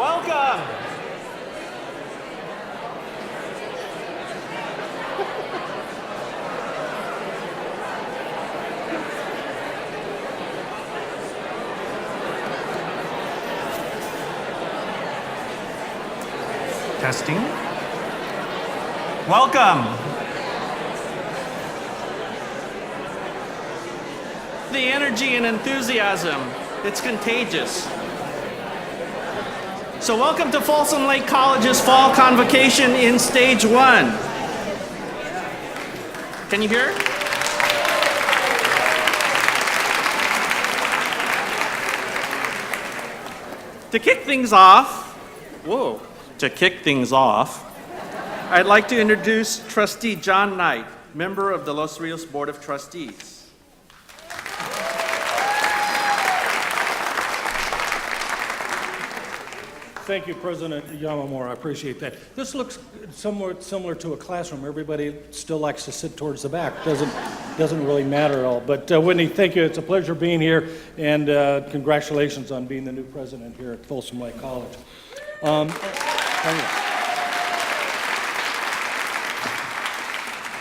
Welcome. Testing. Welcome. The energy and enthusiasm, it's contagious. So welcome to Folsom Lake College's Fall Convocation in Stage 1. Can you hear? To kick things off, I'd like to introduce Trustee John Knight, member of the Los Rios Board of Trustees. Thank you, President Yamamura. I appreciate that. This looks somewhat similar to a classroom. Everybody still likes to sit towards the back. Doesn't really matter at all. But Whitney, thank you. It's a pleasure being here, and congratulations on being the new president here at Folsom Lake College. Thank you.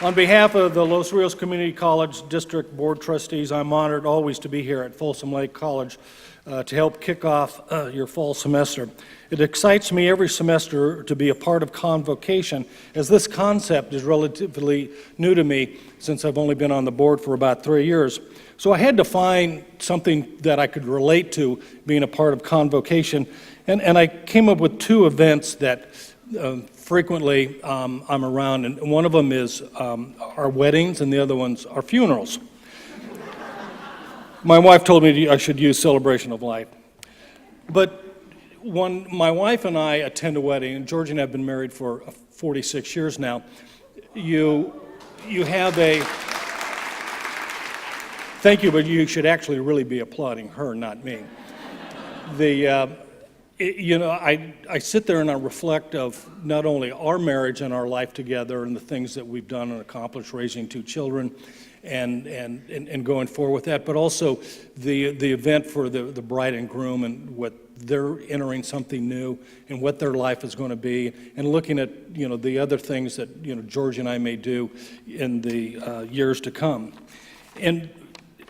On behalf of the Los Rios Community College District Board Trustees, I'm honored always to be here at Folsom Lake College to help kick off your fall semester. It excites me every semester to be a part of Convocation, as this concept is relatively new to me since I've only been on the board for about 3 years. So I had to find something that I could relate to being a part of Convocation, and I came up with 2 events that frequently I'm around, and one of them is our weddings and the other one's our funerals. My wife told me I should use celebration of life. But when my wife and I attend a wedding, and Georgie and I have been married for 46 years now, you have a, thank you, but you should actually really be applauding her, not me. I sit there and I reflect of not only our marriage and our life together and the things that we've done and accomplished, raising 2 children, and going forward with that, but also the event for the bride and groom and what they're entering something new and what their life is going to be, and looking at the other things that George and I may do in the years to come. And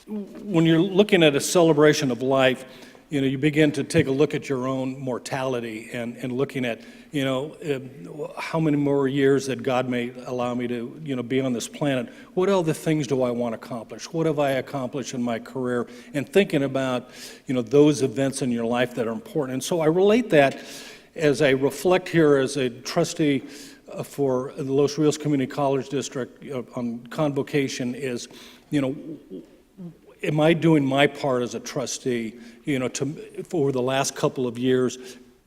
when you're looking at a celebration of life, you begin to take a look at your own mortality and looking at, how many more years that God may allow me to, be on this planet. What other things do I want to accomplish? What have I accomplished in my career? And thinking about, those events in your life that are important. And so I relate that as I reflect here as a trustee for the Los Rios Community College District on Convocation is, am I doing my part as a trustee, over the last couple of years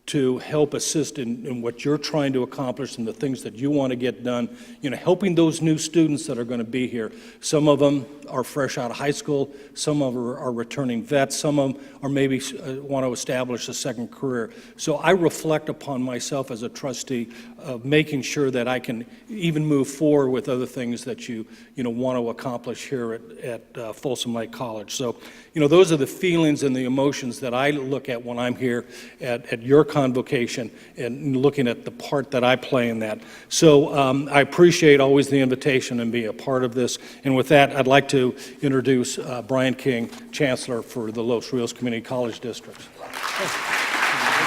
to help assist in what you're trying to accomplish and the things that you want to get done, helping those new students that are going to be here. Some of them are fresh out of high school, some of them are returning vets, some of them are maybe want to establish a second career. So I reflect upon myself as a trustee of making sure that I can even move forward with other things that you want to accomplish here at Folsom Lake College. So, those are the feelings and the emotions that I look at when I'm here at your Convocation and looking at the part that I play in that. So I appreciate always the invitation and being a part of this. And with that, I'd like to introduce Brian King, Chancellor for the Los Rios Community College District. Thank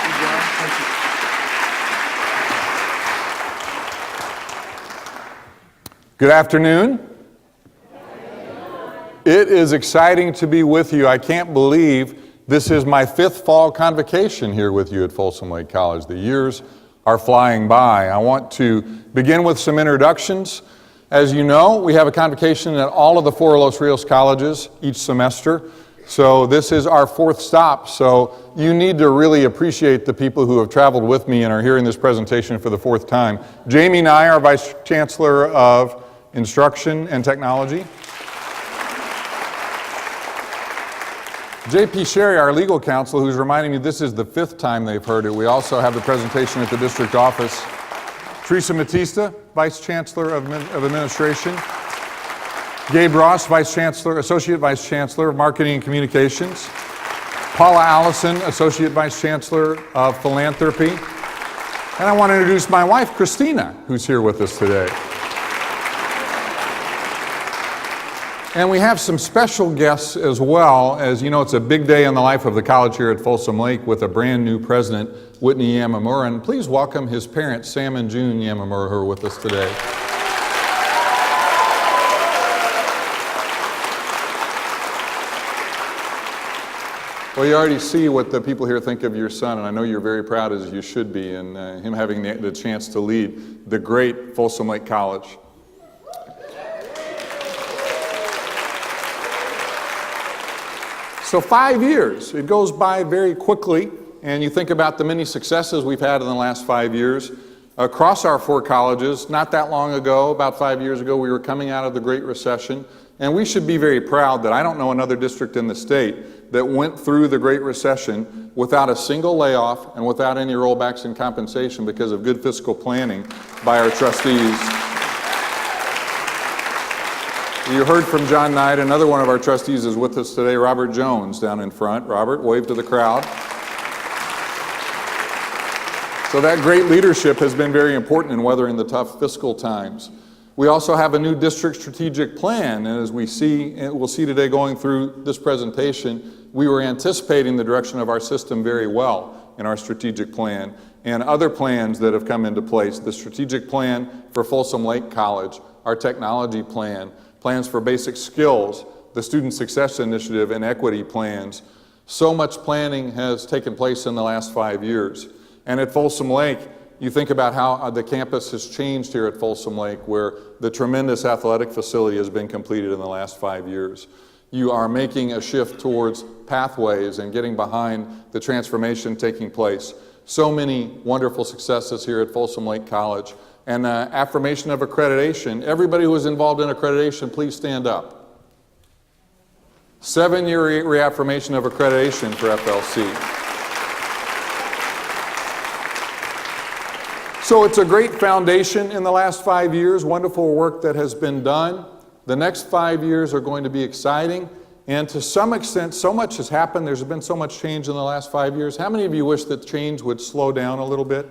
you, John. Thank you. Good afternoon. It is exciting to be with you. I can't believe this is my 5th fall convocation here with you at Folsom Lake College. The years are flying by. I want to begin with some introductions. As you know, we have a convocation at all of the 4 Los Rios colleges each semester. So this is our 4th stop. So you need to really appreciate the people who have traveled with me and are hearing this presentation for the 4th time. Jamie Nye, our Vice Chancellor of Instruction and Technology. J.P. Sherry, our legal counsel, who's reminding me this is the 5th time they've heard it. We also have the presentation at the district office. Teresa Matista, Vice Chancellor of Administration. Gabe Ross, Vice Chancellor, Associate Vice Chancellor of Marketing and Communications. Paula Allison, Associate Vice Chancellor of Philanthropy. And I want to introduce my wife, Christina, who's here with us today. And we have some special guests as well. As you know, it's a big day in the life of the college here at Folsom Lake with a brand new president, Whitney Yamamura. And please welcome his parents, Sam and June Yamamura, who are with us today. Well, you already see what the people here think of your son, and I know you're very proud, as you should be, in him having the chance to lead the great Folsom Lake College. So 5 years, it goes by very quickly, and you think about the many successes we've had in the last 5 years across our 4 colleges. Not that long ago, about 5 years ago, we were coming out of the Great Recession, and we should be very proud that I don't know another district in the state that went through the Great Recession without a single layoff and without any rollbacks in compensation because of good fiscal planning by our trustees. You heard from John Knight. Another one of our trustees is with us today, Robert Jones, down in front. Robert, wave to the crowd. So that great leadership has been very important in weathering the tough fiscal times. We also have a new district strategic plan, and as we'll see today going through this presentation, we were anticipating the direction of our system very well in our strategic plan and other plans that have come into place. The strategic plan for Folsom Lake College, our technology plan, plans for basic skills, the Student Success Initiative, and equity plans. So much planning has taken place in the last 5 years. And at Folsom Lake, you think about how the campus has changed here at Folsom Lake, where the tremendous athletic facility has been completed in the last 5 years. You are making a shift towards pathways and getting behind the transformation taking place. So many wonderful successes here at Folsom Lake College. And affirmation of accreditation. Everybody who is involved in accreditation, please stand up. 7-year reaffirmation of accreditation for FLC. So it's a great foundation in the last 5 years, wonderful work that has been done. The next 5 years are going to be exciting. And to some extent, so much has happened. There's been so much change in the last 5 years. How many of you wish that change would slow down a little bit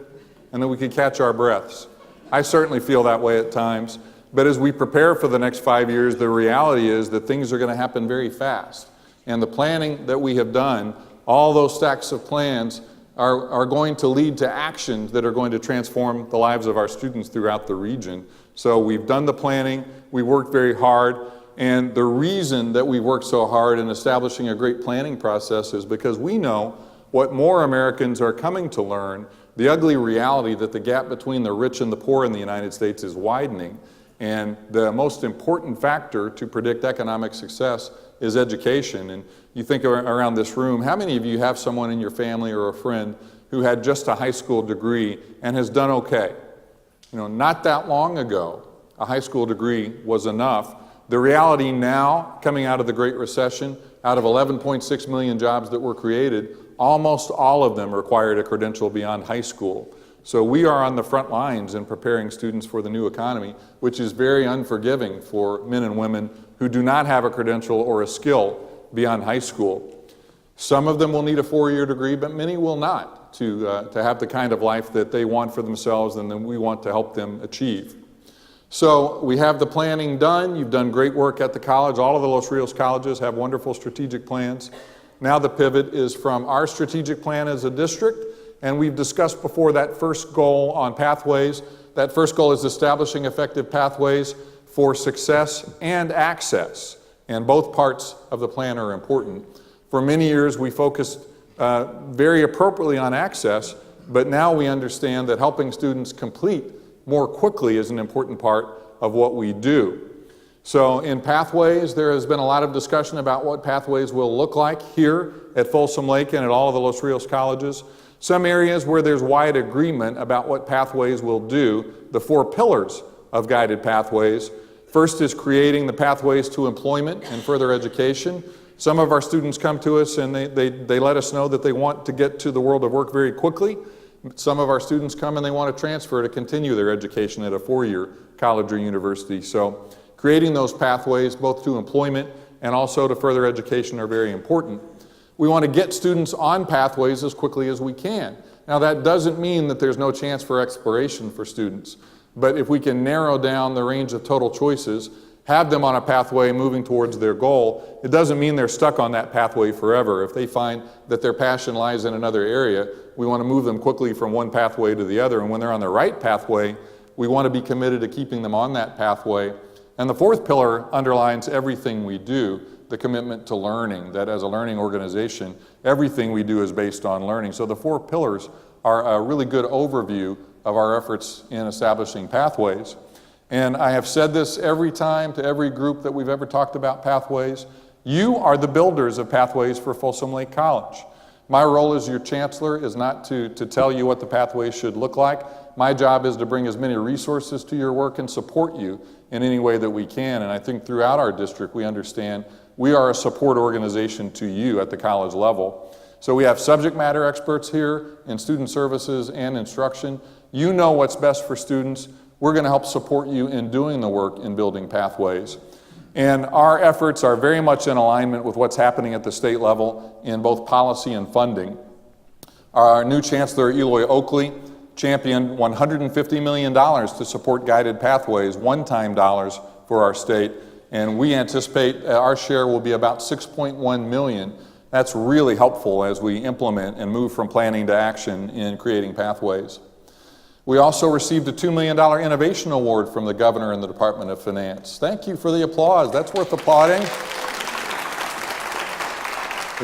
and that we could catch our breaths? I certainly feel that way at times, but as we prepare for the next 5 years, the reality is that things are going to happen very fast. And the planning that we have done, all those stacks of plans, are going to lead to actions that are going to transform the lives of our students throughout the region. So we've done the planning, we worked very hard, and the reason that we worked so hard in establishing a great planning process is because we know what more Americans are coming to learn, the ugly reality that the gap between the rich and the poor in the United States is widening. And the most important factor to predict economic success is education. And you think around this room, how many of you have someone in your family or a friend who had just a high school degree and has done okay? You know, not that long ago, a high school degree was enough. The reality now, coming out of the Great Recession, out of 11.6 million jobs that were created, almost all of them required a credential beyond high school. So we are on the front lines in preparing students for the new economy, which is very unforgiving for men and women who do not have a credential or a skill beyond high school. Some of them will need a 4-year degree, but many will not to have the kind of life that they want for themselves and that we want to help them achieve. So we have the planning done. You've done great work at the college. All of the Los Rios colleges have wonderful strategic plans. Now the pivot is from our strategic plan as a district, and we've discussed before that first goal on pathways. That first goal is establishing effective pathways for success and access, and both parts of the plan are important. For many years we focused very appropriately on access, but now we understand that helping students complete more quickly is an important part of what we do. So in pathways, there has been a lot of discussion about what pathways will look like here at Folsom Lake and at all of the Los Rios colleges. Some areas where there's wide agreement about what pathways will do, the 4 pillars of guided pathways. First is creating the pathways to employment and further education. Some of our students come to us and they let us know that they want to get to the world of work very quickly. Some of our students come and they want to transfer to continue their education at a 4-year college or university. So creating those pathways both to employment and also to further education are very important. We want to get students on pathways as quickly as we can. Now, that doesn't mean that there's no chance for exploration for students, but if we can narrow down the range of total choices, have them on a pathway moving towards their goal, it doesn't mean they're stuck on that pathway forever. If they find that their passion lies in another area, we want to move them quickly from one pathway to the other, and when they're on the right pathway, we want to be committed to keeping them on that pathway. And the fourth pillar underlines everything we do, the commitment to learning, that as a learning organization, everything we do is based on learning. So the four pillars are a really good overview of our efforts in establishing pathways. And I have said this every time to every group that we've ever talked about pathways. You are the builders of pathways for Folsom Lake College. My role as your chancellor is not to tell you what the pathways should look like. My job is to bring as many resources to your work and support you in any way that we can. And I think throughout our district we understand we are a support organization to you at the college level. So we have subject matter experts here in student services and instruction. You know what's best for students. We're going to help support you in doing the work in building pathways. And our efforts are very much in alignment with what's happening at the state level in both policy and funding. Our new chancellor, Eloy Oakley, championed $150 million to support guided pathways, one-time dollars for our state. And we anticipate our share will be about $6.1 million. That's really helpful as we implement and move from planning to action in creating pathways. We also received a $2 million innovation award from the governor and the Department of Finance. Thank you for the applause. That's worth applauding.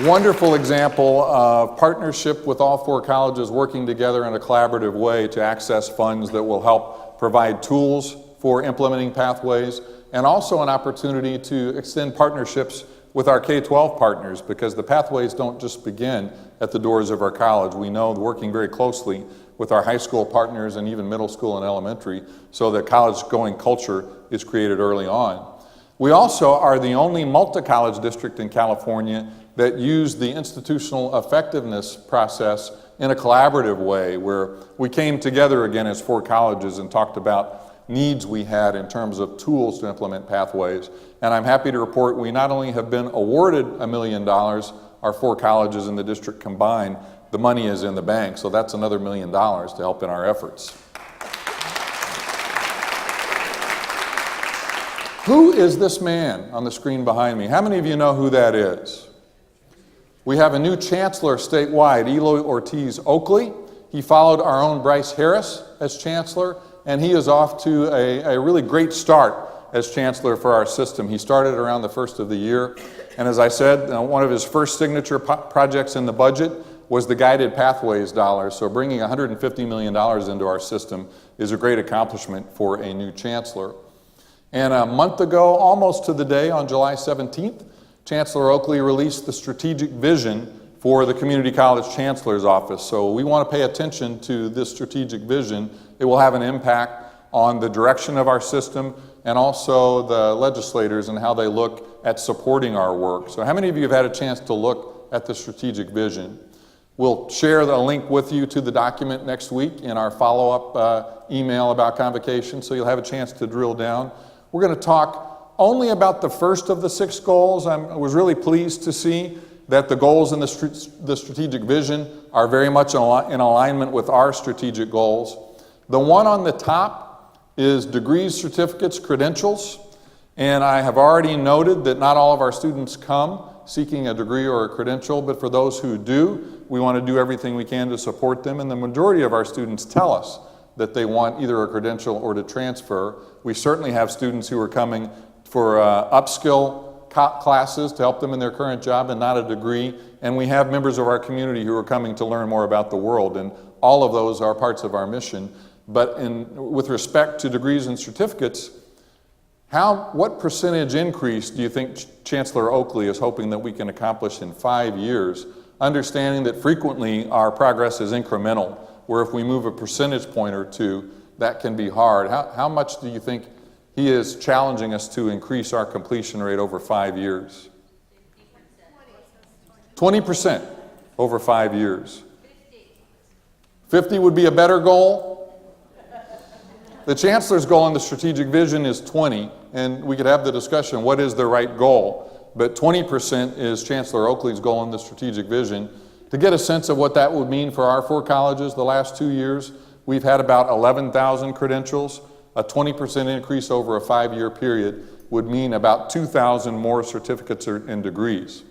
Wonderful example of partnership with all four colleges working together in a collaborative way to access funds that will help provide tools for implementing pathways, and also an opportunity to extend partnerships with our K-12 partners, because the pathways don't just begin at the doors of our college. We know working very closely with our high school partners and even middle school and elementary, so that college-going culture is created early on. We also are the only multi-college district in California that use the institutional effectiveness process in a collaborative way, where we came together again as four colleges and talked about needs we had in terms of tools to implement pathways. And I'm happy to report we not only have been awarded $1 million, our four colleges in the district combined, the money is in the bank, so that's another $1 million to help in our efforts. Who is this man on the screen behind me? How many of you know who that is? We have a new chancellor statewide, Eloy Ortiz Oakley. He followed our own Bryce Harris as chancellor, and he is off to a really great start as chancellor for our system. He started around the first of the year, and as I said, one of his first signature projects in the budget was the guided pathways dollars. So bringing $150 million into our system is a great accomplishment for a new chancellor. And a month ago, almost to the day, on July 17th, Chancellor Oakley released the strategic vision for the Community College Chancellor's Office. So we want to pay attention to this strategic vision. It will have an impact on the direction of our system and also the legislators and how they look at supporting our work. So how many of you have had a chance to look at the strategic vision? We'll share the link with you to the document next week in our follow-up email about convocation, so you'll have a chance to drill down. We're going to talk only about the first of the 6 goals. I was really pleased to see that the goals in the strategic vision are very much in alignment with our strategic goals. The one on the top is degrees, certificates, credentials, and I have already noted that not all of our students come seeking a degree or a credential, but for those who do, we want to do everything we can to support them, and the majority of our students tell us that they want either a credential or to transfer. We certainly have students who are coming for upskill classes to help them in their current job and not a degree, and we have members of our community who are coming to learn more about the world, and all of those are parts of our mission. But with respect to degrees and certificates, what percentage increase do you think Chancellor Oakley is hoping that we can accomplish in 5 years, understanding that frequently our progress is incremental, where if we move a percentage point or two, that can be hard. How much do you think he is challenging us to increase our completion rate over 5 years? 20% over 5 years. 50 would be a better goal. The Chancellor's goal in the strategic vision is 20, and we could have the discussion, what is the right goal? but 20% is Chancellor Oakley's goal in the strategic vision. To get a sense of what that would mean for our 4 colleges, the last 2 years, we've had about 11,000 credentials. A 20% increase over a 5-year period would mean about 2,000 more certificates and degrees.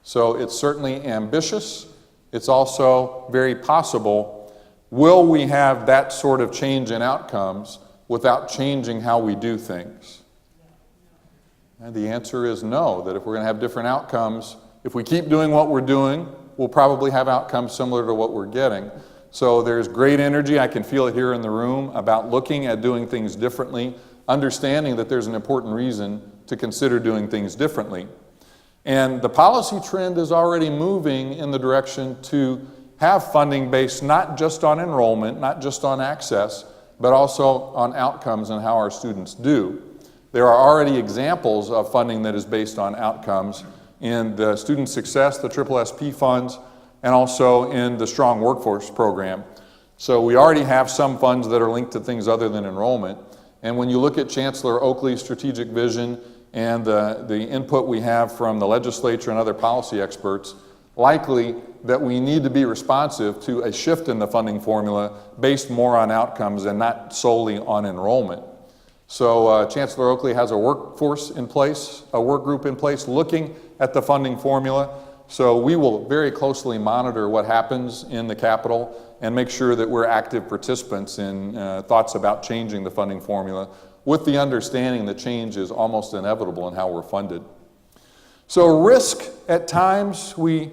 So it's certainly ambitious. It's also very possible. Will we have that sort of change in outcomes without changing how we do things? And the answer is no, that if we're going to have different outcomes, if we keep doing what we're doing, we'll probably have outcomes similar to what we're getting. So there's great energy, I can feel it here in the room, about looking at doing things differently, understanding that there's an important reason to consider doing things differently. And the policy trend is already moving in the direction to have funding based not just on enrollment, not just on access, but also on outcomes and how our students do. There are already examples of funding that is based on outcomes in the student success, the SSSP funds, and also in the Strong Workforce Program. So we already have some funds that are linked to things other than enrollment. And when you look at Chancellor Oakley's strategic vision and the input we have from the legislature and other policy experts, likely that we need to be responsive to a shift in the funding formula based more on outcomes and not solely on enrollment. So Chancellor Oakley has a workforce in place, a work group in place looking at the funding formula. So we will very closely monitor what happens in the Capitol and make sure that we're active participants in thoughts about changing the funding formula with the understanding that change is almost inevitable in how we're funded. So risk, at times, we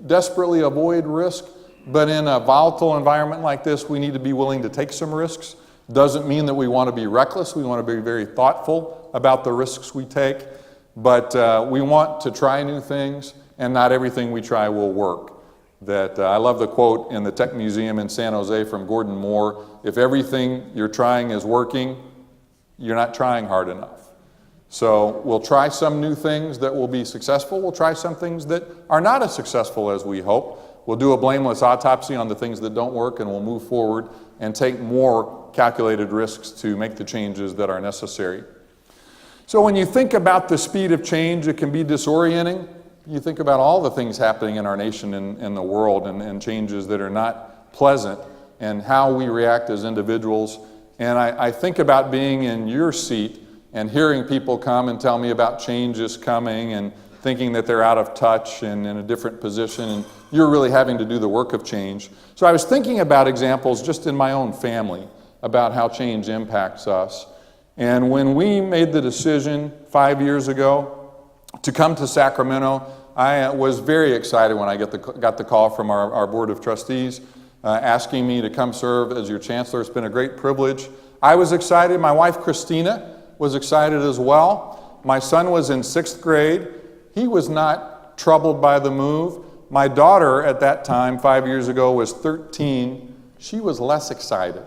desperately avoid risk, but in a volatile environment like this, we need to be willing to take some risks. Doesn't mean that we want to be reckless. We want to be very thoughtful about the risks we take, but we want to try new things, and not everything we try will work. I love the quote in the Tech Museum in San Jose from Gordon Moore: if everything you're trying is working, you're not trying hard enough. So we'll try some new things that will be successful. We'll try some things that are not as successful as we hope. We'll do a blameless autopsy on the things that don't work, and we'll move forward and take more calculated risks to make the changes that are necessary. So when you think about the speed of change, it can be disorienting. You think about all the things happening in our nation and the world, and changes that are not pleasant, and how we react as individuals. And I think about being in your seat and hearing people come and tell me about changes coming, and thinking that they're out of touch and in a different position, and you're really having to do the work of change. So I was thinking about examples just in my own family about how change impacts us. And when we made the decision 5 years ago to come to Sacramento, I was very excited when I got the call from our Board of Trustees asking me to come serve as your chancellor. It's been a great privilege. I was excited. My wife, Christina, was excited as well. My son was in 6th grade. He was not troubled by the move. My daughter at that time, 5 years ago, was 13. She was less excited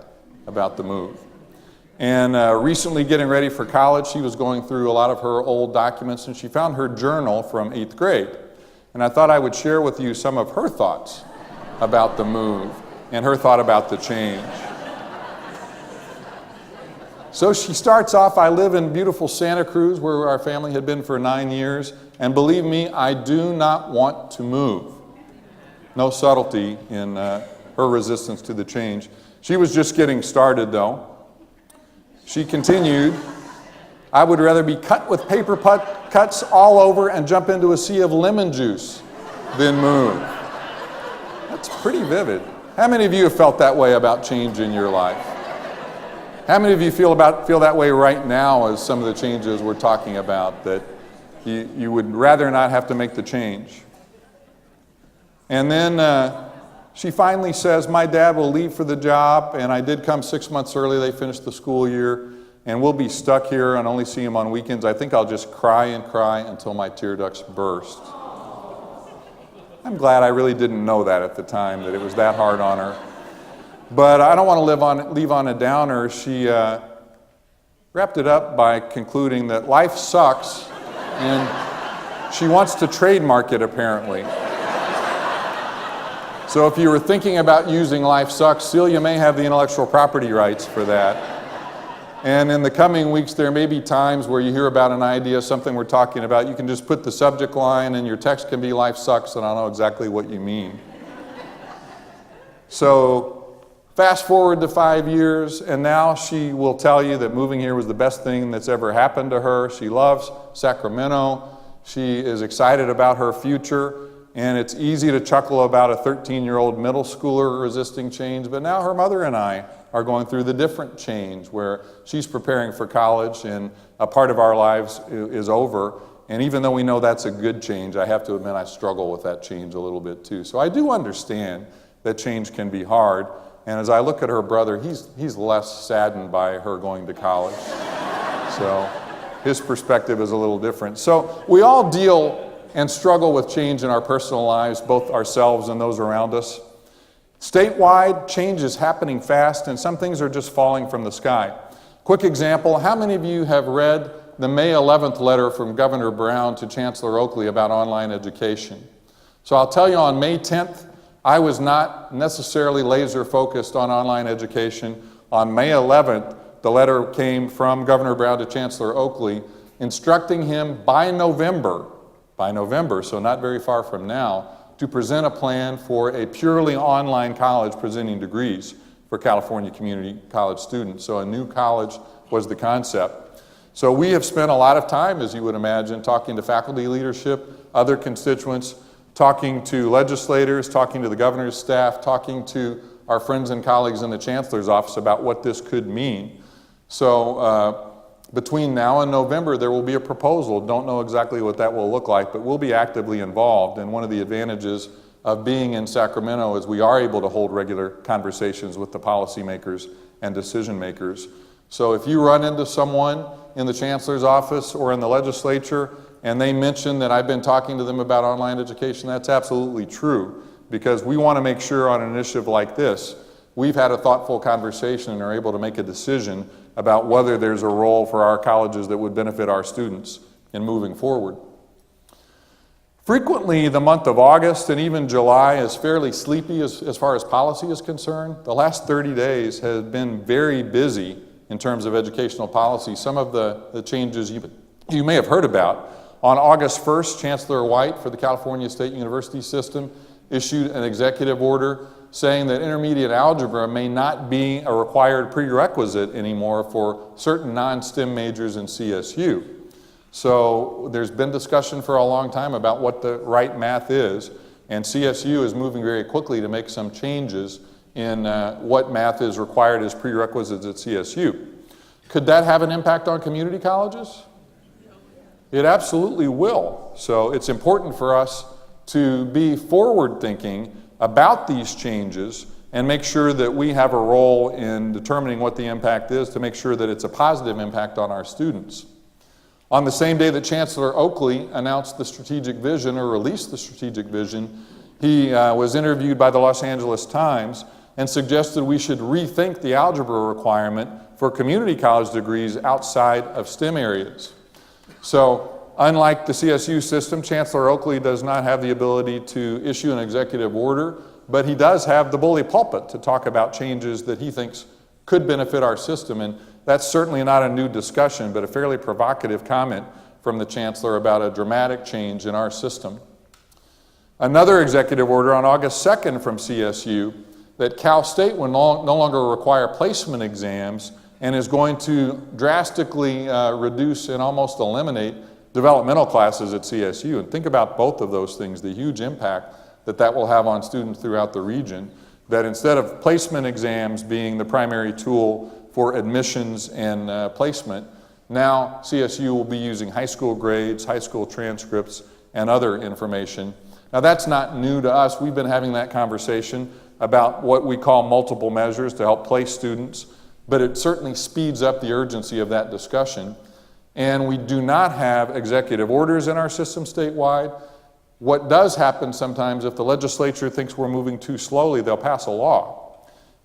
about the move. And recently getting ready for college, she was going through a lot of her old documents, and she found her journal from 8th grade. And I thought I would share with you some of her thoughts about the move and her thought about the change. So she starts off, I live in beautiful Santa Cruz, where our family had been for 9 years, and believe me, I do not want to move. No subtlety in her resistance to the change. She was just getting started, though. She continued, I would rather be cut with paper cuts all over and jump into a sea of lemon juice than move. That's pretty vivid. How many of you have felt that way about change in your life? How many of you feel that way right now as some of the changes we're talking about, that you would rather not have to make the change? And then she finally says, my dad will leave for the job, and I did come 6 months early. They finished the school year, and we'll be stuck here and only see him on weekends. I think I'll just cry and cry until my tear ducts burst. I'm glad I really didn't know that at the time, that it was that hard on her. But I don't want to leave on a downer. She wrapped it up by concluding that life sucks, and she wants to trademark it, apparently. So if you were thinking about using life sucks, Celia may have the intellectual property rights for that. And in the coming weeks, there may be times where you hear about an idea, something we're talking about, you can just put the subject line and your text can be "Life sucks," and I'll know exactly what you mean. So fast forward to 5 years, and now she will tell you that moving here was the best thing that's ever happened to her. She loves Sacramento. She is excited about her future, and it's easy to chuckle about a 13-year-old middle schooler resisting change, but now her mother and I are going through the different change where she's preparing for college and a part of our lives is over. And even though we know that's a good change, I have to admit I struggle with that change a little bit too. So I do understand that change can be hard. And as I look at her brother, he's less saddened by her going to college. So his perspective is a little different. So we all deal and struggle with change in our personal lives, both ourselves and those around us. Statewide, change is happening fast, and some things are just falling from the sky. Quick example, how many of you have read the May 11th letter from Governor Brown to Chancellor Oakley about online education? So I'll tell you, on May 10th, I was not necessarily laser focused on online education. On May 11th, the letter came from Governor Brown to Chancellor Oakley, instructing him by November, so not very far from now, to present a plan for a purely online college presenting degrees for California community college students. So a new college was the concept. So we have spent a lot of time, as you would imagine, talking to faculty leadership, other constituents, talking to legislators, talking to the governor's staff, talking to our friends and colleagues in the chancellor's office about what this could mean. So between now and November, there will be a proposal. Don't know exactly what that will look like, but we'll be actively involved. And one of the advantages of being in Sacramento is we are able to hold regular conversations with the policymakers and decision makers. So if you run into someone in the chancellor's office or in the legislature and they mention that I've been talking to them about online education, that's absolutely true, because we want to make sure on an initiative like this, we've had a thoughtful conversation and are able to make a decision about whether there's a role for our colleges that would benefit our students in moving forward. Frequently, the month of August and even July is fairly sleepy as far as policy is concerned. The last 30 days has been very busy in terms of educational policy. Some of the changes you may have heard about. On August 1st, Chancellor White for the California State University System issued an executive order saying that intermediate algebra may not be a required prerequisite anymore for certain non-STEM majors in CSU. So there's been discussion for a long time about what the right math is, and CSU is moving very quickly to make some changes in what math is required as prerequisites at CSU. Could that have an impact on community colleges? It absolutely will. So it's important for us to be forward-thinking about these changes and make sure that we have a role in determining what the impact is to make sure that it's a positive impact on our students. On the same day that Chancellor Oakley announced the strategic vision or released the strategic vision, he was interviewed by the Los Angeles Times and suggested we should rethink the algebra requirement for community college degrees outside of STEM areas. So, unlike the CSU system, Chancellor Oakley does not have the ability to issue an executive order, but he does have the bully pulpit to talk about changes that he thinks could benefit our system. And that's certainly not a new discussion, but a fairly provocative comment from the Chancellor about a dramatic change in our system. Another executive order on August 2nd from CSU that Cal State will no longer require placement exams and is going to drastically reduce and almost eliminate developmental classes at CSU. And think about both of those things, the huge impact that that will have on students throughout the region, that instead of placement exams being the primary tool for admissions and placement, now CSU will be using high school grades, high school transcripts, and other information. Now that's not new to us. We've been having that conversation about what we call multiple measures to help place students, but it certainly speeds up the urgency of that discussion. And we do not have executive orders in our system statewide. What does happen sometimes, if the legislature thinks we're moving too slowly, they'll pass a law.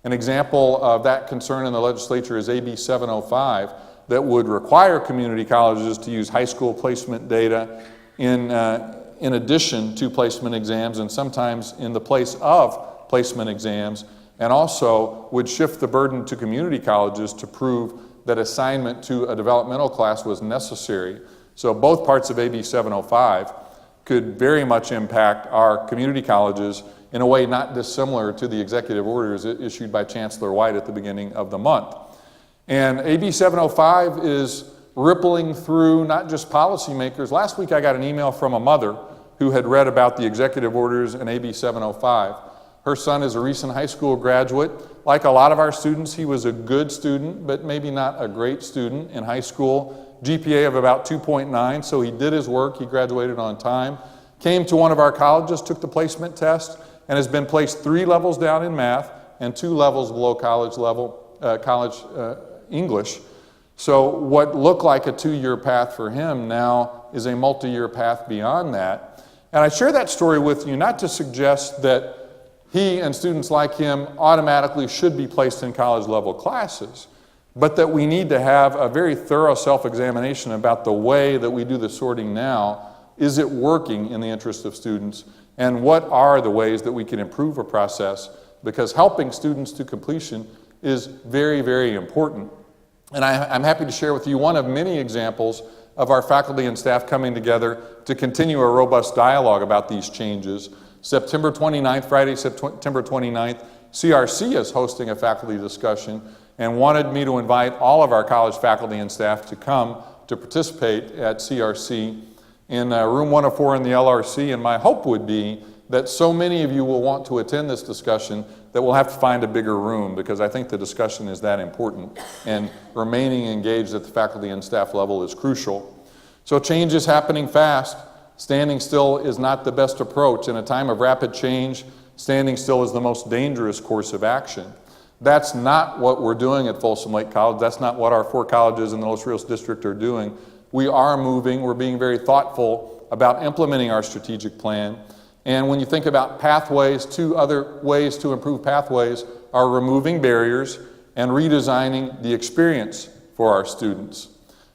An example of that concern in the legislature is AB 705 that would require community colleges to use high school placement data in addition to placement exams and sometimes in the place of placement exams, and also would shift the burden to community colleges to prove that assignment to a developmental class was necessary. So both parts of AB 705 could very much impact our community colleges in a way not dissimilar to the executive orders issued by Chancellor White at the beginning of the month. And AB 705 is rippling through not just policymakers. Last week I got an email from a mother who had read about the executive orders in AB 705. Her son is a recent high school graduate. Like a lot of our students, he was a good student, but maybe not a great student in high school. GPA of about 2.9, so he did his work, he graduated on time, came to one of our colleges, took the placement test, and has been placed 3 levels down in math and 2 levels below college English. So what looked like a 2-year path for him now is a multi-year path beyond that. And I share that story with you not to suggest that he and students like him automatically should be placed in college level classes, but that we need to have a very thorough self-examination about the way that we do the sorting now. Is it working in the interest of students? And what are the ways that we can improve a process? Because helping students to completion is very, very important. And I'm happy to share with you one of many examples of our faculty and staff coming together to continue a robust dialogue about these changes. September 29th, Friday, September 29th, CRC is hosting a faculty discussion and wanted me to invite all of our college faculty and staff to come to participate at CRC in room 104 in the LRC. And my hope would be that so many of you will want to attend this discussion that we'll have to find a bigger room, because I think the discussion is that important, and remaining engaged at the faculty and staff level is crucial. So change is happening fast. Standing still is not the best approach. In a time of rapid change, standing still is the most dangerous course of action. That's not what we're doing at Folsom Lake College. That's not what our 4 colleges in the Los Rios district are doing. We are moving. We're being very thoughtful about implementing our strategic plan. And when you think about pathways, 2 other ways to improve pathways are removing barriers and redesigning the experience for our students.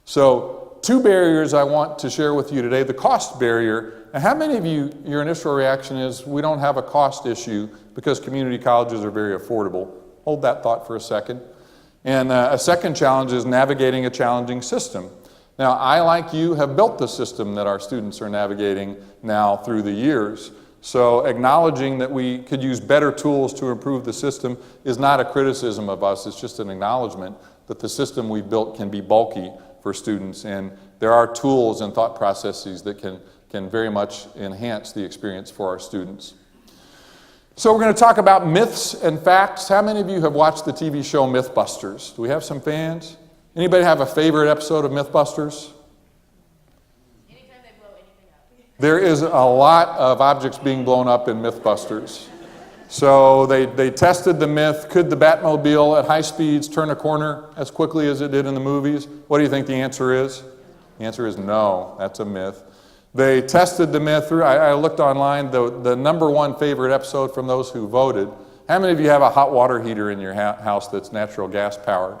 So 2 barriers I want to share with you today. The cost barrier. Now, how many of you, your initial reaction is, we don't have a cost issue because community colleges are very affordable? Hold that thought for a second. And a second challenge is navigating a challenging system. Now, I, like you, have built the system that our students are navigating now through the years. So acknowledging that we could use better tools to improve the system is not a criticism of us. It's just an acknowledgement that the system we've built can be bulky for students. And there are tools and thought processes that can very much enhance the experience for our students. So we're going to talk about myths and facts. How many of you have watched the TV show Mythbusters? Do we have some fans? Anybody have a favorite episode of Mythbusters? Anytime they blow anything up. There is a lot of objects being blown up in Mythbusters. So they tested the myth, could the Batmobile at high speeds turn a corner as quickly as it did in the movies? What do you think the answer is? The answer is no, that's a myth. They tested the myth through, I looked online, the number 1 favorite episode from those who voted. How many of you have a hot water heater in your house that's natural gas powered?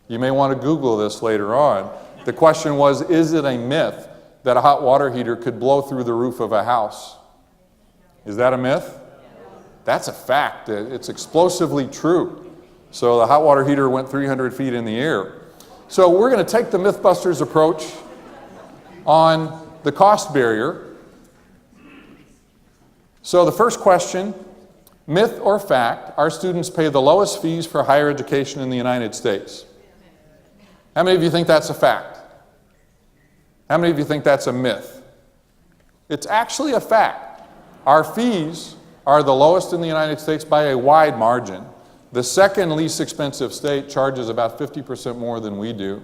You may want to Google this later on. The question was, is it a myth that a hot water heater could blow through the roof of a house? Is that a myth? That's a fact. It's explosively true. So the hot water heater went 300 feet in the air. So we're going to take the Mythbusters approach on the cost barrier. So the first question, myth or fact, our students pay the lowest fees for higher education in the United States. How many of you think that's a fact? How many of you think that's a myth? It's actually a fact. Our fees are the lowest in the United States by a wide margin. The second least expensive state charges about 50% more than we do.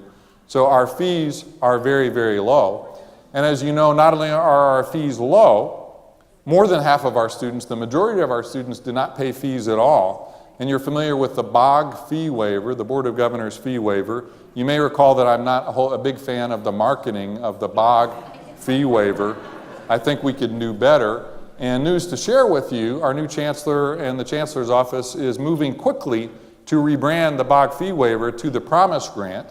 So our fees are very, very low. And as you know, not only are our fees low, more than half of our students, the majority of our students, do not pay fees at all. And you're familiar with the BOG fee waiver, the Board of Governors fee waiver. You may recall that I'm not a big fan of the marketing of the BOG fee waiver. I think we could do better. And news to share with you, our new chancellor and the chancellor's office is moving quickly to rebrand the BOG fee waiver to the Promise Grant.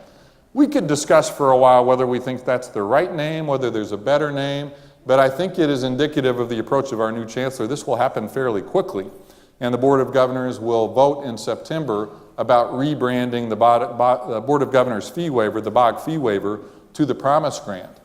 We could discuss for a while whether we think that's the right name, whether there's a better name, but I think it is indicative of the approach of our new chancellor. This will happen fairly quickly, and the Board of Governors will vote in September about rebranding the Board of Governors fee waiver, the BOG fee waiver, to the Promise Grant.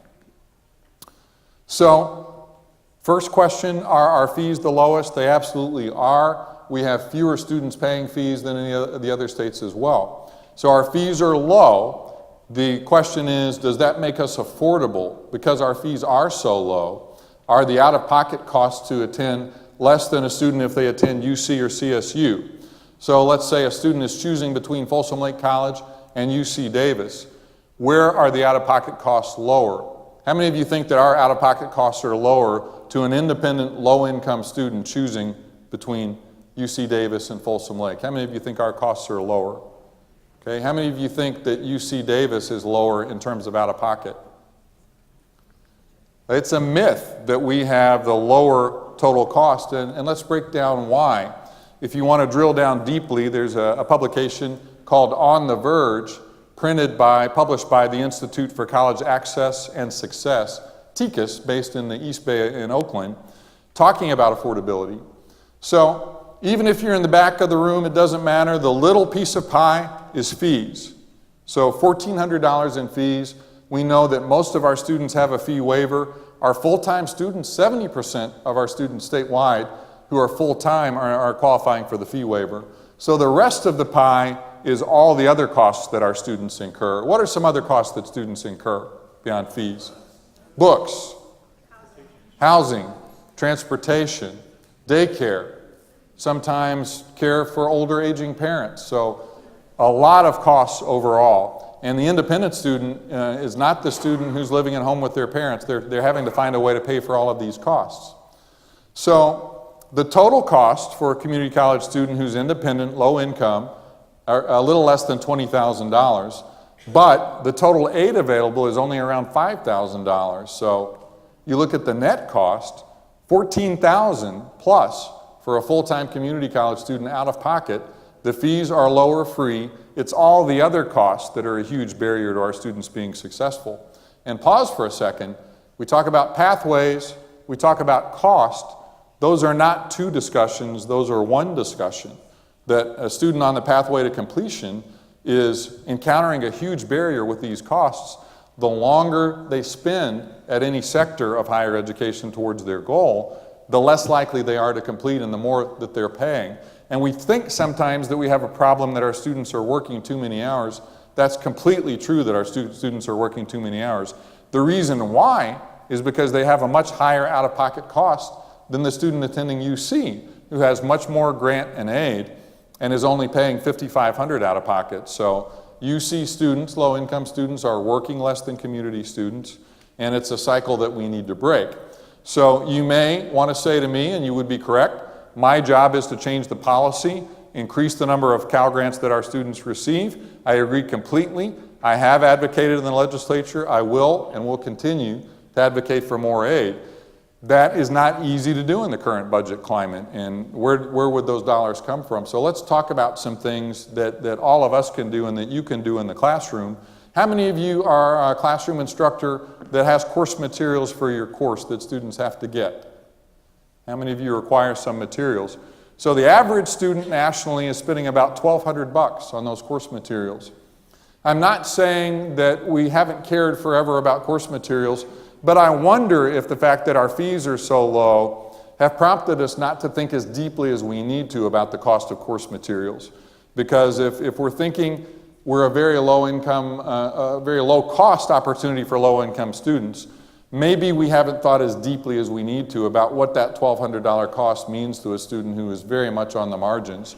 So, first question, are our fees the lowest? They absolutely are. We have fewer students paying fees than any of the other states as well. So our fees are low. The question is, does that make us affordable? Because our fees are so low, are the out-of-pocket costs to attend less than a student if they attend UC or CSU? So let's say a student is choosing between Folsom Lake College and UC Davis. Where are the out-of-pocket costs lower? How many of you think that our out-of-pocket costs are lower to an independent, low-income student choosing between UC Davis and Folsom Lake? How many of you think our costs are lower? Okay, how many of you think that UC Davis is lower in terms of out-of-pocket? It's a myth that we have the lower total cost, and let's break down why. If you want to drill down deeply, there's a publication called On the Verge, published by the Institute for College Access and Success, TICAS, based in the East Bay in Oakland, talking about affordability. So, even if you're in the back of the room, it doesn't matter. The little piece of pie is fees. So $1,400 in fees. We know that most of our students have a fee waiver. Our full-time students, 70% of our students statewide who are full-time are qualifying for the fee waiver. So the rest of the pie is all the other costs that our students incur. What are some other costs that students incur beyond fees? Books, housing, transportation, daycare, sometimes care for older aging parents. So a lot of costs overall. And the independent student is not the student who's living at home with their parents. They're having to find a way to pay for all of these costs. So the total cost for a community college student who's independent, low income, are a little less than $20,000, but the total aid available is only around $5,000. So you look at the net cost, $14,000 plus for a full-time community college student out of pocket. The fees are low or free. It's all the other costs that are a huge barrier to our students being successful. And pause for a second. We talk about pathways, we talk about cost. Those are not two discussions, those are one discussion. That a student on the pathway to completion is encountering a huge barrier with these costs. The longer they spend at any sector of higher education towards their goal, the less likely they are to complete and the more that they're paying. And we think sometimes that we have a problem that our students are working too many hours. That's completely true that our students are working too many hours. The reason why is because they have a much higher out-of-pocket cost than the student attending UC, who has much more grant and aid and is only paying $5,500 out of pocket. So UC students, low-income students, are working less than community students, and it's a cycle that we need to break. So you may want to say to me, and you would be correct, my job is to change the policy, increase the number of Cal Grants that our students receive. I agree completely. I have advocated in the legislature. I will and will continue to advocate for more aid. That is not easy to do in the current budget climate, and where would those dollars come from? So let's talk about some things that all of us can do and that you can do in the classroom. How many of you are a classroom instructor that has course materials for your course that students have to get? How many of you require some materials? So the average student nationally is spending about $1,200 on those course materials. I'm not saying that we haven't cared forever about course materials, but I wonder if the fact that our fees are so low have prompted us not to think as deeply as we need to about the cost of course materials. Because if we're thinking we're a very low income, very low cost opportunity for low income students, maybe we haven't thought as deeply as we need to about what that $1,200 cost means to a student who is very much on the margins.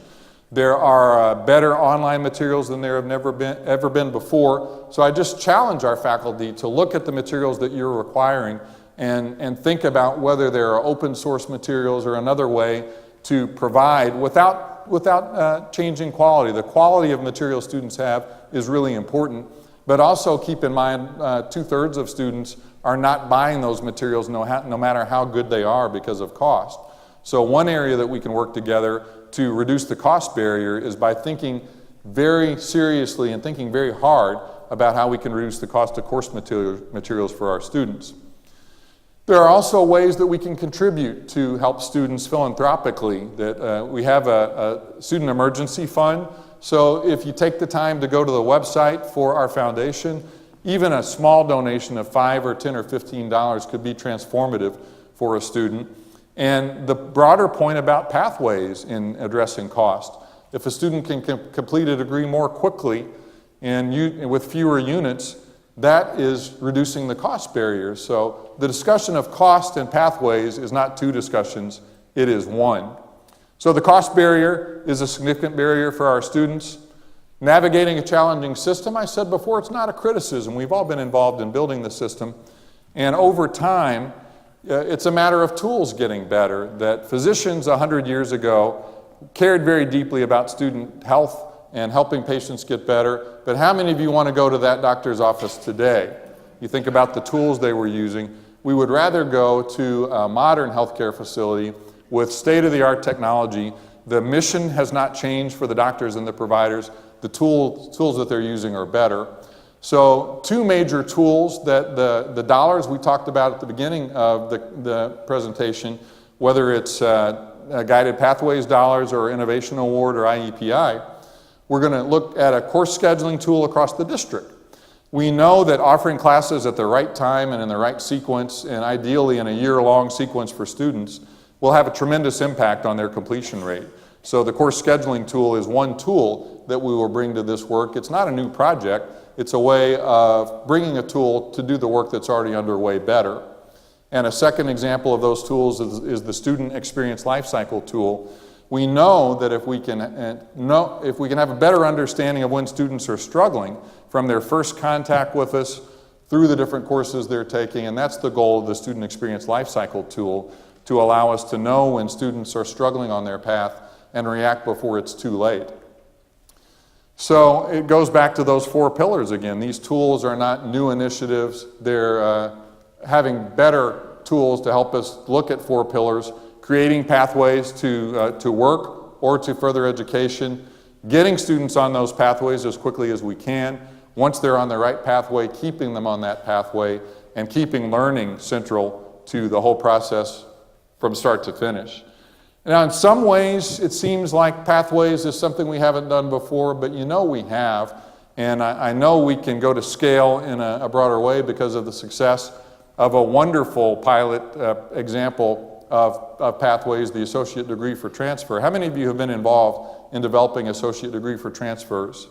There are better online materials than there have ever been before. So I just challenge our faculty to look at the materials that you're requiring and think about whether there are open source materials or another way to provide without changing quality. The quality of material students have is really important, but also keep in mind 2/3 of students are not buying those materials no matter how good they are because of cost. So one area that we can work together to reduce the cost barrier is by thinking very seriously and thinking very hard about how we can reduce the cost of course materials for our students. There are also ways that we can contribute to help students philanthropically. That we have a student emergency fund So if you take the time to go to the website for our foundation, even a small donation of $5 or $10 or $15 could be transformative for a student. And the broader point about pathways in addressing cost. If a student can complete a degree more quickly and with fewer units, that is reducing the cost barriers. So the discussion of cost and pathways is not two discussions, it is one. So the cost barrier is a significant barrier for our students. Navigating a challenging system, I said before, it's not a criticism. We've all been involved in building the system. And over time, it's a matter of tools getting better, that physicians 100 years ago cared very deeply about student health and helping patients get better. But how many of you want to go to that doctor's office today? You think about the tools they were using. We would rather go to a modern healthcare facility with state-of-the-art technology. The mission has not changed for the doctors and the providers. The tools that they're using are better. So two major tools that the dollars we talked about at the beginning of the presentation, whether it's Guided Pathways dollars or Innovation Award or IEPI, we're going to look at a course scheduling tool across the district. We know that offering classes at the right time and in the right sequence, and ideally in a year-long sequence for students, will have a tremendous impact on their completion rate. So the course scheduling tool is one tool that we will bring to this work. It's not a new project. It's a way of bringing a tool to do the work that's already underway better. And a second example of those tools is the Student Experience Lifecycle tool. We know that if we can have a better understanding of when students are struggling from their first contact with us through the different courses they're taking, and that's the goal of the Student Experience Lifecycle tool, to allow us to know when students are struggling on their path and react before it's too late. So it goes back to those four pillars again. These tools are not new initiatives. They're having better tools to help us look at four pillars, creating pathways to work or to further education, getting students on those pathways as quickly as we can. Once they're on the right pathway, keeping them on that pathway, and keeping learning central to the whole process from start to finish. Now, in some ways, it seems like pathways is something we haven't done before, but you know we have. And I know we can go to scale in a broader way because of the success of a wonderful pilot example of pathways, the associate degree for transfer. How many of you have been involved in developing associate degree for transfers?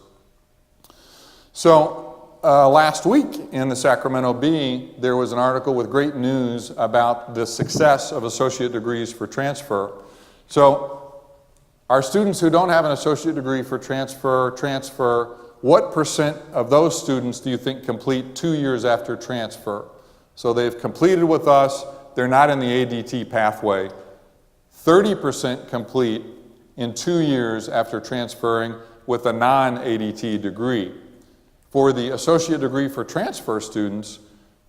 So last week in the Sacramento Bee, there was an article with great news about the success of associate degrees for transfer. So our students who don't have an associate degree for transfer, what percent of those students do you think complete 2 years after transfer? So they've completed with us, they're not in the ADT pathway. 30% complete in 2 years after transferring with a non-ADT degree. For the associate degree for transfer students,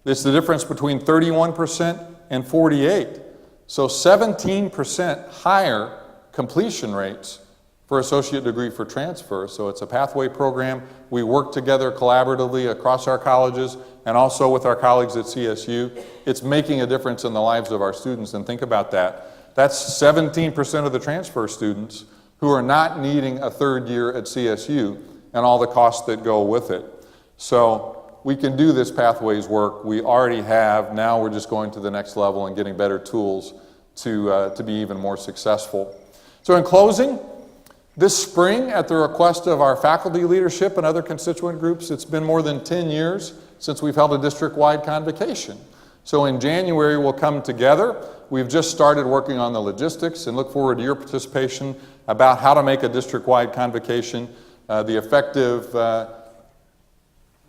it's the difference between 31% and 48%. So 17% higher completion rates for associate degree for transfer. So it's a pathway program. We work together collaboratively across our colleges and also with our colleagues at CSU. It's making a difference in the lives of our students, and think about that. That's 17% of the transfer students who are not needing a third year at CSU and all the costs that go with it. So we can do this pathways work. We already have. Now we're just going to the next level and getting better tools to be even more successful. So in closing, this spring, at the request of our faculty leadership and other constituent groups, it's been more than 10 years since we've held a district-wide convocation. So in January, we'll come together. We've just started working on the logistics and look forward to your participation about how to make a district-wide convocation the effective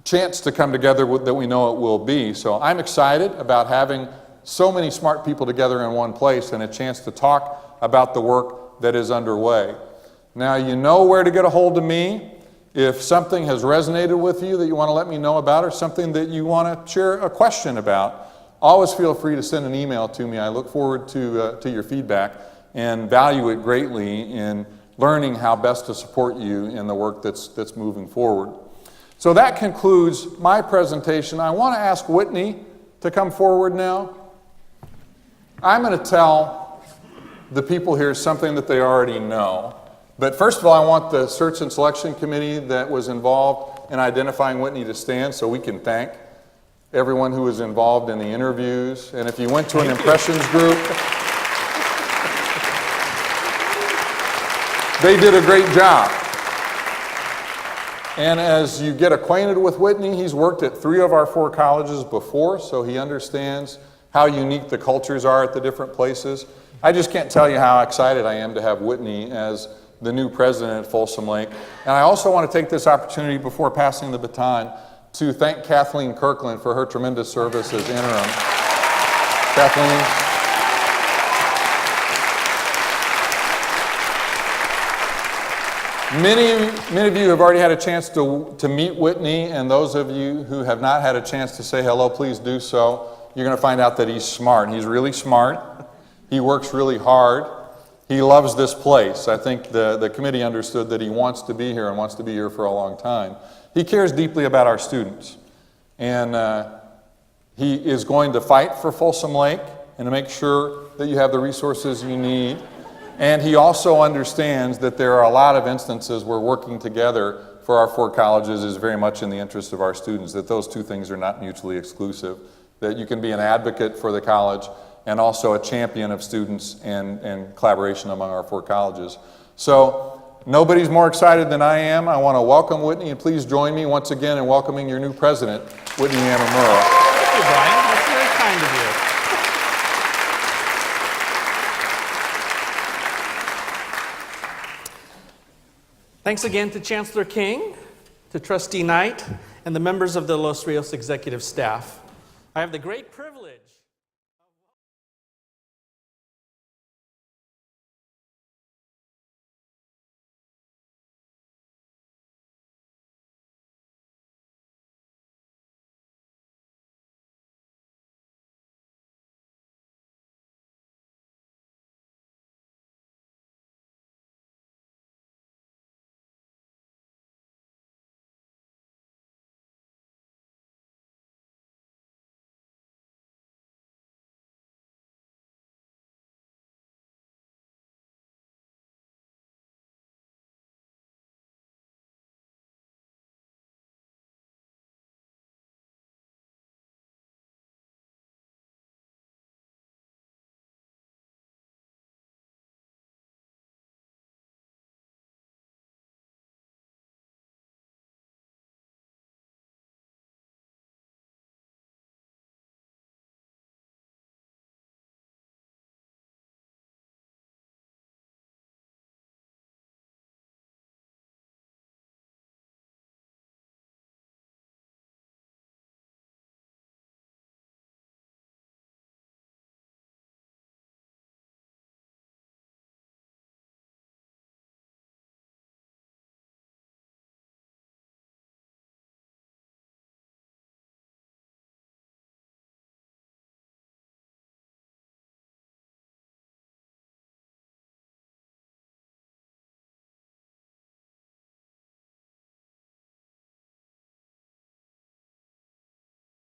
chance to come together that we know it will be. So I'm excited about having so many smart people together in one place and a chance to talk about the work that is underway. Now you know where to get a hold of me. If something has resonated with you that you want to let me know about, or something that you want to share a question about, always feel free to send an email to me. I look forward to your feedback and value it greatly in learning how best to support you in the work that's moving forward. So that concludes my presentation. I want to ask Whitney to come forward now. I'm going to tell the people here something that they already know. But first of all, I want the search and selection committee that was involved in identifying Whitney to stand so we can thank everyone who was involved in the interviews. And if you went to an impressions group, they did a great job. And as you get acquainted with Whitney, he's worked at 3 of our 4 colleges before, so he understands how unique the cultures are at the different places. I just can't tell you how excited I am to have Whitney as the new president at Folsom Lake. And I also want to take this opportunity before passing the baton to thank Kathleen Kirkland for her tremendous service as interim. Kathleen. Many of you have already had a chance to meet Whitney, and those of you who have not had a chance to say hello, please do so. You're going to find out that he's smart. He's really smart. He works really hard. He loves this place. I think the committee understood that he wants to be here and wants to be here for a long time. He cares deeply about our students, and he is going to fight for Folsom Lake and to make sure that you have the resources you need. And he also understands that there are a lot of instances where working together for our 4 colleges is very much in the interest of our students, that those 2 things are not mutually exclusive, that you can be an advocate for the college and also a champion of students and collaboration among our 4 colleges. So nobody's more excited than I am. I want to welcome Whitney, and please join me once again in welcoming your new president, Whitney Yamamura. Thank you, Brian. That's very kind of you. Thanks again to Chancellor King, to Trustee Knight, and the members of the Los Rios executive staff. I have the great privilege